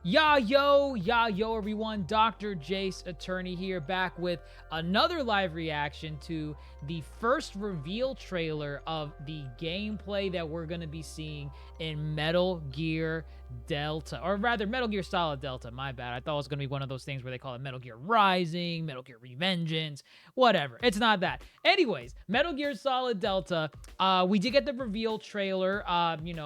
Ya yo, everyone. Dr. Jace, attorney here, back with another live reaction to the first reveal trailer of the gameplay that we're going to be seeing in Metal Gear Delta, or rather Metal Gear Solid Delta. My bad. I thought it was going to be one of those things where they call it Metal Gear Rising, Metal Gear Revengeance, whatever. It's not that. Anyways, Metal Gear Solid Delta. We did get the reveal trailer,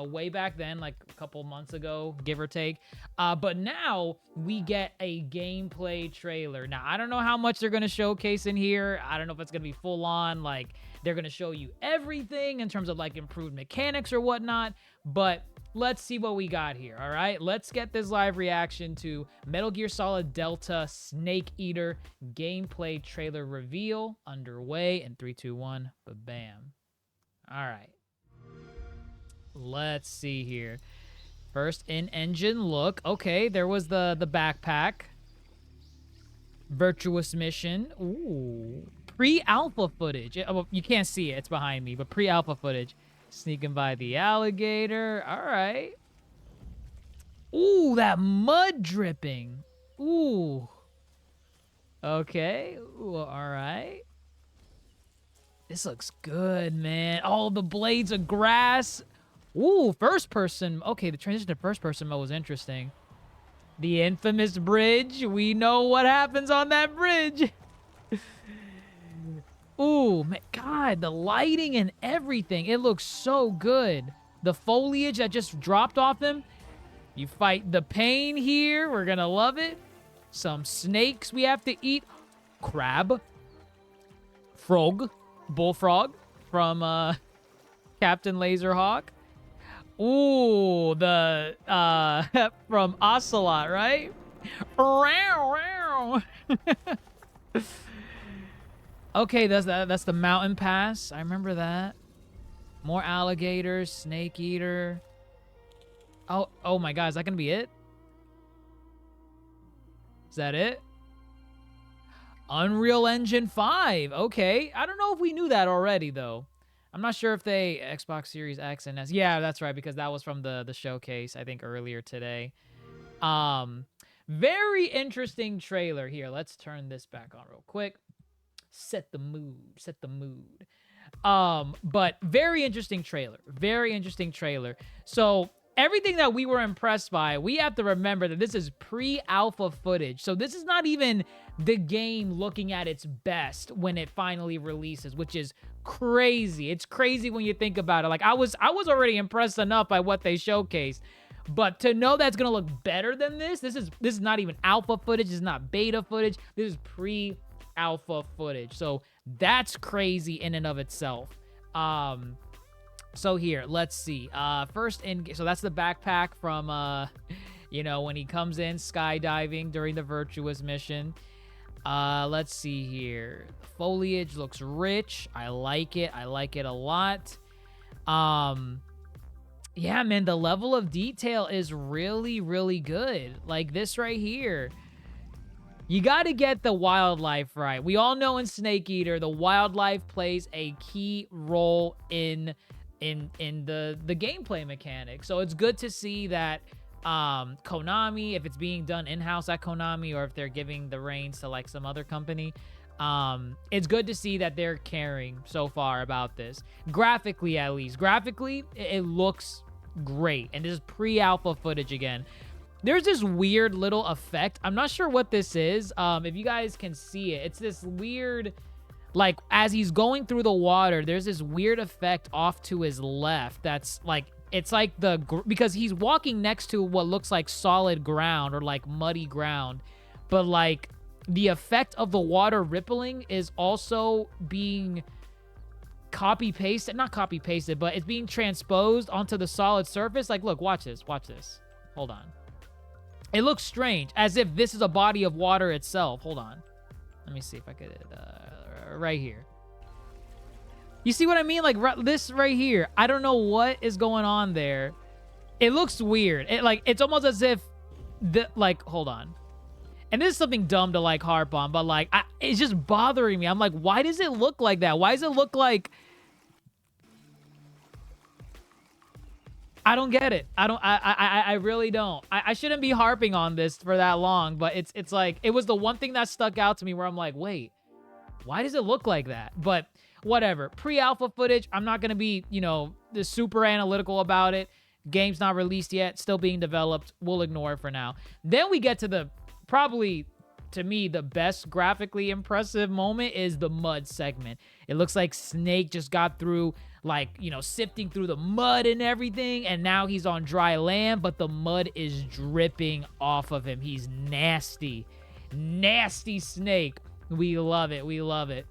way back then, like a couple months ago, give or take. But now we get a gameplay trailer. Now, I don't know how much they're going to showcase in here. I don't know if it's going to be full on, like they're going to show you everything in terms of like improved mechanics or whatnot. But let's see what we got here, all right? Let's get this live reaction to Metal Gear Solid Delta Snake Eater gameplay trailer reveal underway in 3, 2, 1, ba-bam. All right. Let's see here. First in-engine look. Okay, there was the backpack. Virtuous mission. Ooh. Pre-alpha footage. Well, you can't see it. It's behind me. But pre-alpha footage. Sneaking by the alligator. All right. Ooh, that mud dripping. Ooh. Okay. Ooh, all right. This looks good, man. Oh, the blades of grass. Ooh, first person. Okay, the transition to first person mode was interesting. The infamous bridge. We know what happens on that bridge. Ooh, man, God, the lighting and everything. It looks so good. The foliage that just dropped off him. You fight the pain here. We're going to love it. Some snakes we have to eat. Crab. Frog. Bullfrog from Captain Laserhawk. Ooh, the from Ocelot, right? Okay, that's the mountain pass. I remember that. More alligators, snake eater. Oh my God, is that gonna be it? Is that it? Unreal Engine 5. Okay, I don't know if we knew that already though. I'm not sure if they Xbox Series X and S. Yeah, that's right, because that was from the showcase, I think, earlier today. Very interesting trailer here. Let's turn this back on real quick. Set the mood. But very interesting trailer. Very interesting trailer. So everything that we were impressed by, we have to remember that this is pre-alpha footage. So this is not even the game looking at its best when it finally releases, which is crazy. It's crazy when you think about it. Like I was already impressed enough by what they showcased, but to know that's gonna look better than this is not even alpha footage. This is not beta footage. This is pre-alpha footage. So that's crazy in and of itself. So here, let's see. First in, so that's the backpack from, when he comes in skydiving during the Virtuous mission. Let's see here. Foliage looks rich. I like it. I like it a lot. Yeah, man, the level of detail is really, really good. Like this right here. You got to get the wildlife right. We all know in Snake Eater, the wildlife plays a key role in the gameplay mechanic. So it's good to see that Konami, if it's being done in-house at Konami or if they're giving the reins to like some other company, it's good to see that they're caring so far about this. Graphically, at least. Graphically, it looks great. And this is pre-alpha footage again. There's this weird little effect. I'm not sure what this is. If you guys can see it, it's this weird, like, as he's going through the water, there's this weird effect off to his left that's like, it's like because he's walking next to what looks like solid ground or like muddy ground, but like the effect of the water rippling is also being not copy pasted, but it's being transposed onto the solid surface. Like, look, watch this. Hold on. It looks strange, as if this is a body of water itself. Hold on. Let me see if I could, right here. You see what I mean? Like this right here. I don't know what is going on there. It looks weird. It's almost as if hold on. And this is something dumb to like harp on, but like it's just bothering me. I'm like, why does it look like that? Why does it look like I don't get it. I really don't. I shouldn't be harping on this for that long, but it's like, it was the one thing that stuck out to me where I'm like, wait, why does it look like that? But whatever. Pre-alpha footage, I'm not going to be, the super analytical about it. Game's not released yet, still being developed. We'll ignore it for now. Then we get to the, probably, to me, the best graphically impressive moment is the mud segment. It looks like Snake just got through, like, sifting through the mud and everything, and now he's on dry land, but the mud is dripping off of him. He's nasty. Nasty Snake. We love it. We love it.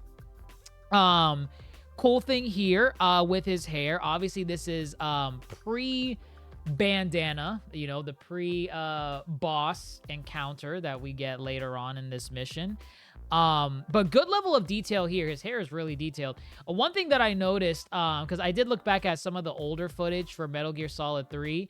Cool thing here with his hair. Obviously, this is pre-bandana, the pre-boss encounter that we get later on in this mission. But good level of detail here. His hair is really detailed. One thing that I noticed, because I did look back at some of the older footage for Metal Gear Solid 3,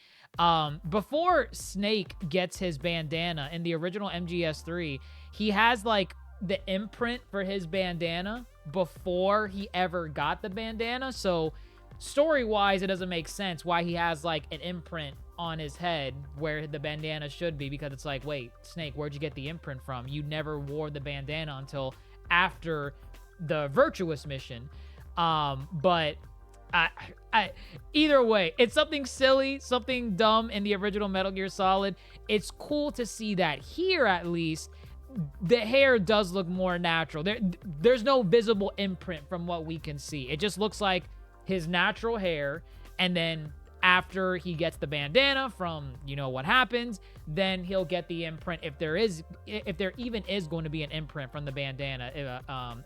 before Snake gets his bandana in the original MGS3, he has, like, the imprint for his bandana before he ever got the bandana. So story-wise, it doesn't make sense why he has, like, an imprint on his head where the bandana should be, because it's like, wait, Snake, where'd you get the imprint from? You never wore the bandana until after the Virtuous mission. But either way, it's something silly, something dumb in the original Metal Gear Solid. It's cool to see that here, at least, the hair does look more natural. There's no visible imprint from what we can see. It just looks like his natural hair, and then after he gets the bandana from, what happens, then he'll get the imprint, if there even is going to be an imprint from the bandana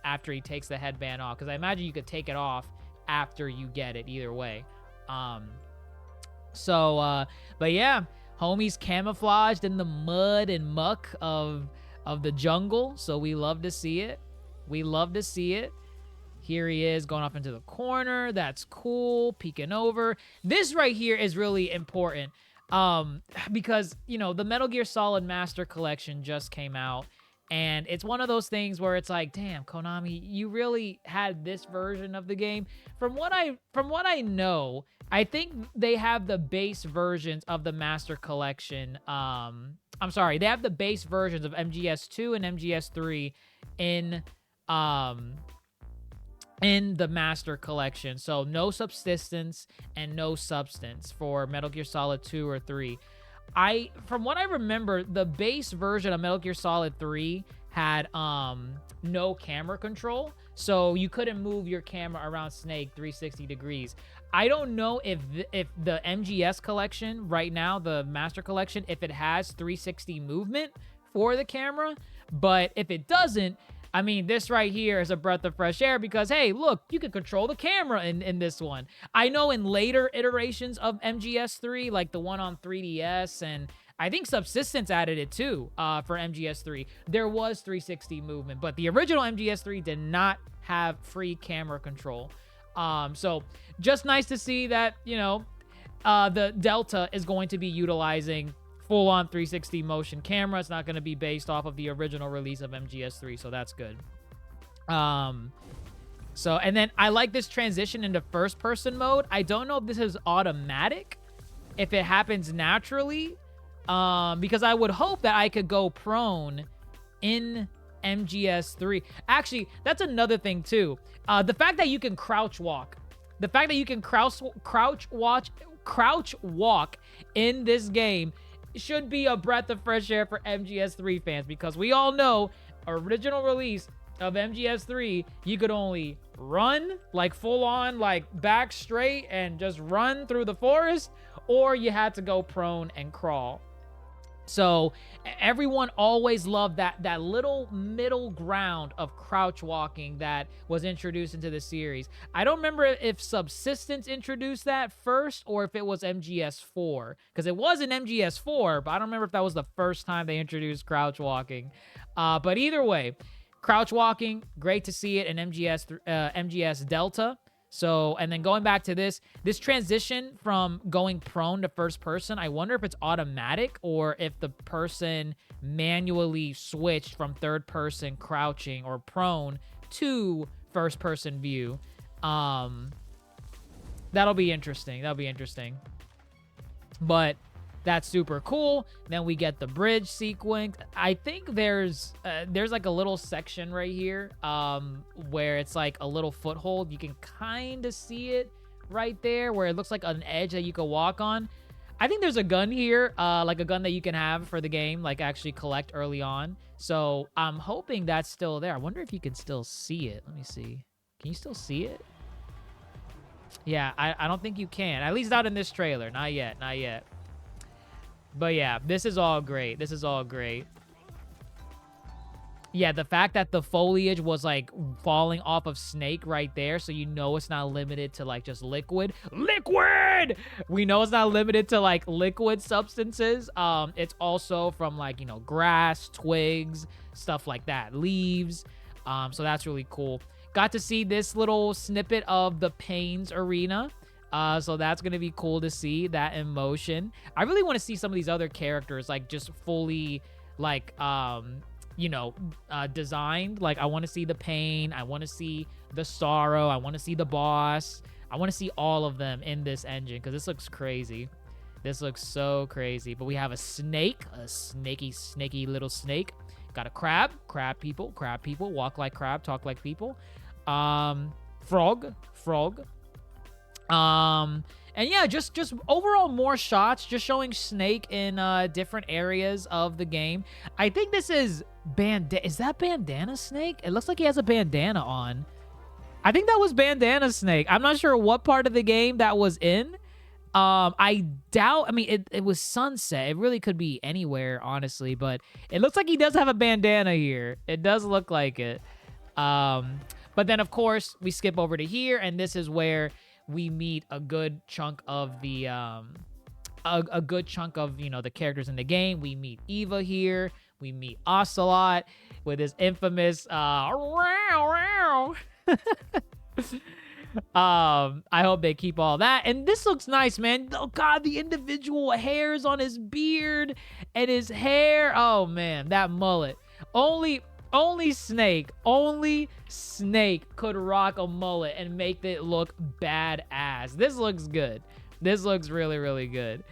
after he takes the headband off, because I imagine you could take it off after you get it either way. But yeah, homie's camouflaged in the mud and muck of the jungle, so we love to see it. We love to see it. Here he is going off into the corner. That's cool. Peeking over. This right here is really important because, the Metal Gear Solid Master Collection just came out, and it's one of those things where it's like, damn, Konami, you really had this version of the game. From what I know, I think they have the base versions of the Master Collection. I'm sorry, they have the base versions of MGS2 and MGS3 in the Master Collection. So no subsistence and no substance for Metal Gear Solid 2 or 3. From what I remember, the base version of Metal Gear Solid 3 had no camera control, so you couldn't move your camera around Snake 360 degrees. I don't know if the MGS collection right now, the Master Collection, if it has 360 movement for the camera, but if it doesn't, I mean, this right here is a breath of fresh air because, hey, look, you can control the camera in this one. I know in later iterations of MGS3, like the one on 3DS, and I think Subsistence added it too for MGS3, there was 360 movement, but the original MGS3 did not have free camera control. So just nice to see that, the Delta is going to be utilizing full-on 360 motion camera. It's not going to be based off of the original release of MGS3, so that's good. And then I like this transition into first-person mode. I don't know if this is automatic, if it happens naturally, because I would hope that I could go prone in MGS3. Actually, that's another thing, too. The fact that you can crouch walk. The fact that you can crouch walk in this game should be a breath of fresh air for MGS3 fans, because we all know original release of MGS3, you could only run, like full on, like back straight and just run through the forest, or you had to go prone and crawl. So everyone always loved that little middle ground of crouch walking that was introduced into the series. I don't remember if Subsistence introduced that first or if it was MGS4, because it was in MGS4, but I don't remember if that was the first time they introduced crouch walking. But either way, crouch walking, great to see it in MGS Delta. So, and then going back to this transition from going prone to first person, I wonder if it's automatic or if the person manually switched from third person crouching or prone to first person view. That'll be interesting. But that's super cool. Then we get the bridge sequence. I think there's like a little section right here where it's like a little foothold. You can kind of see it right there where it looks like an edge that you could walk on. I think there's a gun here, like a gun that you can have for the game, like actually collect early on. So I'm hoping that's still there. I wonder if you can still see it. Let me see. Can you still see it? Yeah, I don't think you can. At least not in this trailer. Not yet. Not yet. But yeah, this is all great. This is all great. Yeah, the fact that the foliage was like falling off of Snake right there, so you know it's not limited to like just liquid. Liquid! We know it's not limited to like liquid substances. It's also from like, you know, grass, twigs, stuff like that, leaves. So that's really cool. Got to see this little snippet of the Pains Arena. So that's going to be cool to see that in motion. I really want to see some of these other characters like just fully like, you know, designed. Like I want to see the Pain. I want to see the Sorrow. I want to see the Boss. I want to see all of them in this engine because this looks crazy. This looks so crazy. But we have a snake, a snaky little snake. Got a crab people, walk like crab, talk like people. Frog. And yeah, just overall more shots, just showing Snake in different areas of the game. I think this is is that Bandana Snake? It looks like he has a bandana on. I think that was Bandana Snake. I'm not sure what part of the game that was in. I doubt, I mean, it was sunset. It really could be anywhere, honestly, but it looks like he does have a bandana here. It does look like it. But then, of course, we skip over to here, and this is where we meet a good chunk of the, a good chunk of, you know, the characters in the game. We meet Eva here. We meet Ocelot with his infamous, I hope they keep all that. And this looks nice, man. Oh god, the individual hairs on his beard and his hair. Oh man, that mullet. Only Snake could rock a mullet and make it look badass. This looks good. This looks really, really good.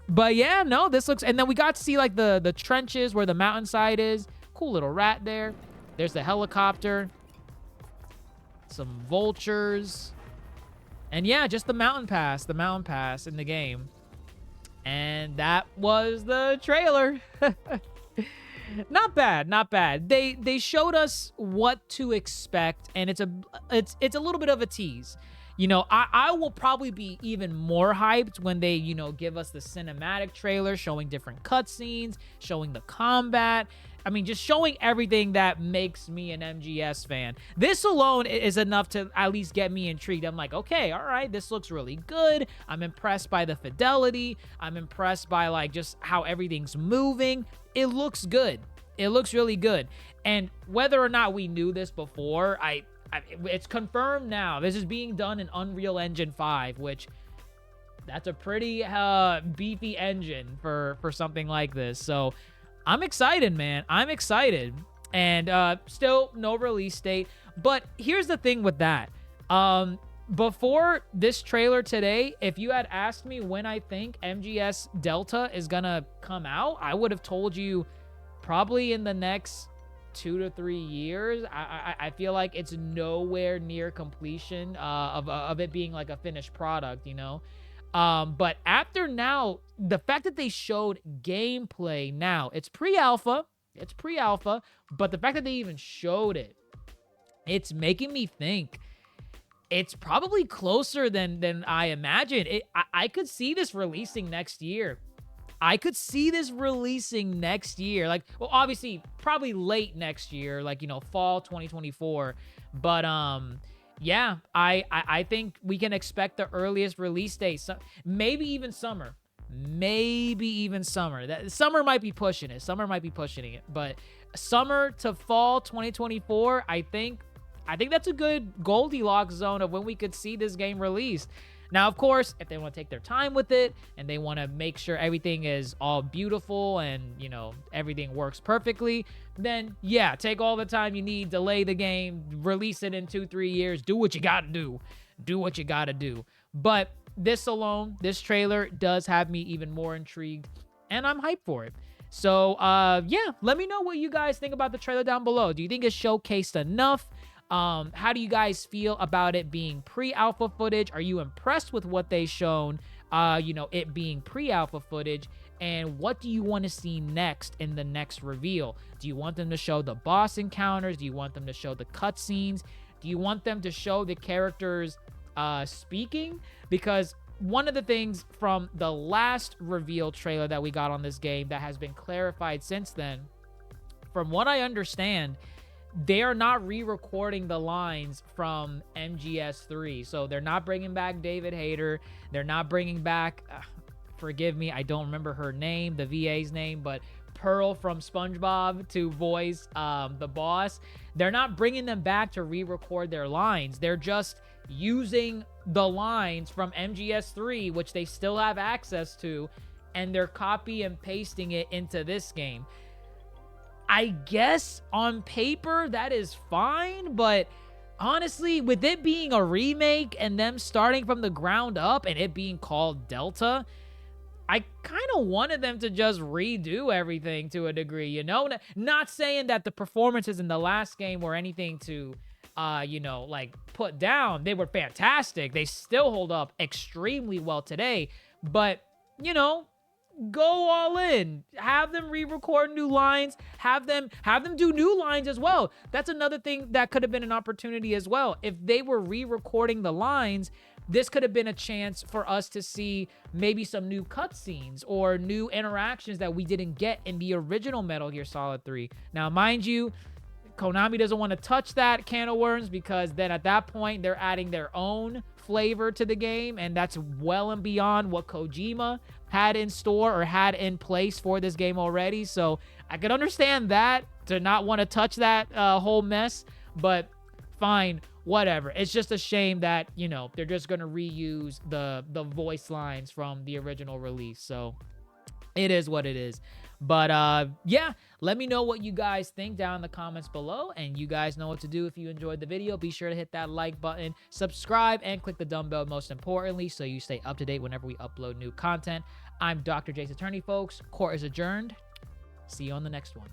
But yeah, no, this looks, and then we got to see like the trenches where the mountainside is. Cool little rat there. There's the helicopter. Some vultures. And yeah, just the mountain pass in the game. And that was the trailer. Not bad. They showed us what to expect, and it's a little bit of a tease. You know, I will probably be even more hyped when they, you know, give us the cinematic trailer showing different cutscenes, showing the combat. I mean, just showing everything that makes me an MGS fan. This alone is enough to at least get me intrigued. I'm like, okay, all right, this looks really good. I'm impressed by the fidelity. I'm impressed by like just how everything's moving. It looks good. It looks really good. And whether or not we knew this before, it's confirmed now. This is being done in Unreal Engine 5, which that's a pretty beefy engine for something like this. So I'm excited, man. I'm excited. And still no release date. But here's the thing with that. Before this trailer today, if you had asked me when I think MGS Delta is gonna come out, I would have told you probably in the next 2 to 3 years. I feel like it's nowhere near completion of it being like a finished product, you know? But after now, the fact that they showed gameplay now, it's pre-alpha, but the fact that they even showed it, it's making me think it's probably closer than I imagined. I could see this releasing next year. Like, well, obviously, probably late next year, like, you know, fall 2024. But, yeah, I think we can expect the earliest release date. So maybe even summer. That summer might be pushing it. But summer to fall 2024, I think that's a good Goldilocks zone of when we could see this game released. Now, of course, if they want to take their time with it and they want to make sure everything is all beautiful and, you know, everything works perfectly, then yeah, take all the time you need, delay the game, release it in 2-3 years, do what you got to do. But this alone, this trailer does have me even more intrigued, and I'm hyped for it. So, yeah, let me know what you guys think about the trailer down below. Do you think it's showcased enough? How do you guys feel about it being pre-alpha footage? Are you impressed with what they shown? You know, it being pre-alpha footage. And what do you want to see next in the next reveal? Do you want them to show the boss encounters? Do you want them to show the cutscenes? Do you want them to show the characters speaking? Because one of the things from the last reveal trailer that we got on this game that has been clarified since then, from what I understand, they are not re-recording the lines from MGS3. So they're not bringing back David Hayter. They're not bringing back, forgive me, I don't remember her name, the VA's name, but Pearl from SpongeBob to voice the boss. They're not bringing them back to re-record their lines. They're just using the lines from MGS3, which they still have access to, and they're copy and pasting it into this game. I guess on paper that is fine, but honestly, with it being a remake and them starting from the ground up and it being called Delta, I kind of wanted them to just redo everything to a degree, you know? Not saying that the performances in the last game were anything to, you know, like put down. They were fantastic. They still hold up extremely well today, but, you know, go all in. Have them re-record new lines. Have them do new lines as well. That's another thing that could have been an opportunity as well. If they were re-recording the lines, this could have been a chance for us to see maybe some new cutscenes or new interactions that we didn't get in the original Metal Gear Solid 3. Now, mind you, Konami doesn't want to touch that can of worms because then at that point, they're adding their own flavor to the game, and that's well and beyond what Kojima had in store or had in place for this game already. So I could understand that, to not want to touch that whole mess, but fine, whatever. It's just a shame that, you know, they're just going to reuse the voice lines from the original release. So it is what it is. But yeah, let me know what you guys think down in the comments below, and you guys know what to do. If you enjoyed the video, be sure to hit that like button, subscribe, and click the dumb bell most importantly, so you stay up to date whenever we upload new content. I'm Dr. Jace Attorney, folks. Court is adjourned. See you on the next one.